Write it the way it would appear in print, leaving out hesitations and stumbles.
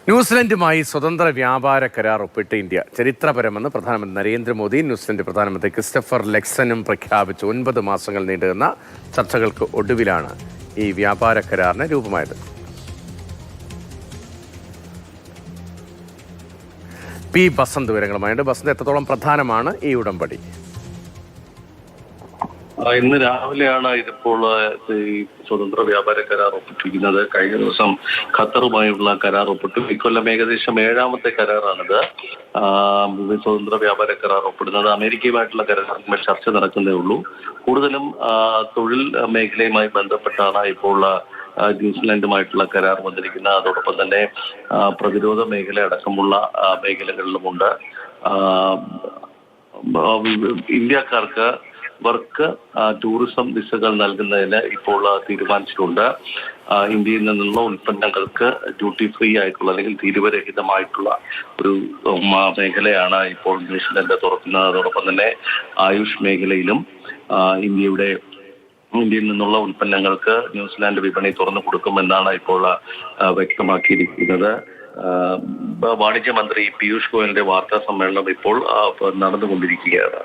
ന്യൂസിലൻഡുമായി സ്വതന്ത്ര വ്യാപാര കരാർ ഒപ്പിട്ട ഇന്ത്യ ചരിത്രപരമെന്ന് പ്രധാനമന്ത്രി നരേന്ദ്രമോദി ന്യൂസിലൻഡ് പ്രധാനമന്ത്രി ക്രിസ്റ്റഫർ ലെക്സനും പ്രഖ്യാപിച്ചു. 9 മാസങ്ങൾ നീണ്ടുനിന്ന ചർച്ചകൾക്ക് ഒടുവിലാണ് ഈ വ്യാപാര കരാറിന് രൂപമായത്. പി ബസന്ത് വിവരങ്ങളുമായുണ്ട്. ബസന്ത്, എത്രത്തോളം പ്രധാനമാണ് ഈ ഉടമ്പടി? ഇന്ന് രാവിലെയാണ് ഇതിപ്പോൾ ഈ സ്വതന്ത്ര വ്യാപാര കരാർ ഒപ്പിട്ടിരിക്കുന്നത്. കഴിഞ്ഞ ദിവസം ഖത്തറുമായുള്ള കരാർ ഒപ്പിട്ടു. ഇക്കൊല്ലം ഏകദേശം 7ാമത്തെ കരാറാണിത്. സ്വതന്ത്ര വ്യാപാര കരാർ ഒപ്പിടുന്നത്. അമേരിക്കയുമായിട്ടുള്ള കരാറിന്മേൽ ചർച്ച നടക്കുന്നേ ഉള്ളൂ. കൂടുതലും തൊഴിൽ മേഖലയുമായി ബന്ധപ്പെട്ടാണ് ഇപ്പോൾ ന്യൂസിലൻഡുമായിട്ടുള്ള കരാർ വന്നിരിക്കുന്നത്. അതോടൊപ്പം തന്നെ പ്രതിരോധ മേഖല അടക്കമുള്ള മേഖലകളിലുമുണ്ട്. ഇന്ത്യക്കാർക്ക് വർക്ക് ടൂറിസം വിസകൾ നൽകുന്നതിന് ഇപ്പോൾ തീരുമാനിച്ചിട്ടുണ്ട്. ഇന്ത്യയിൽ നിന്നുള്ള ഉൽപ്പന്നങ്ങൾക്ക് ഡ്യൂട്ടി ഫ്രീ ആയിട്ടുള്ള അല്ലെങ്കിൽ തീരുവരഹിതമായിട്ടുള്ള ഒരു മേഖലയാണ് ഇപ്പോൾ ന്യൂസിലൻഡ് തുറക്കുന്നത്. അതോടൊപ്പം തന്നെ ആയുഷ് മേഖലയിലും ഇന്ത്യയിൽ നിന്നുള്ള ഉൽപ്പന്നങ്ങൾക്ക് ന്യൂസിലാൻഡ് വിപണി തുറന്നു കൊടുക്കുമെന്നാണ് ഇപ്പോൾ വ്യക്തമാക്കിയിരിക്കുന്നത്. വാണിജ്യ മന്ത്രി പീയൂഷ് ഗോയലിന്റെ വാർത്താ സമ്മേളനം ഇപ്പോൾ നടന്നുകൊണ്ടിരിക്കുകയാണ്.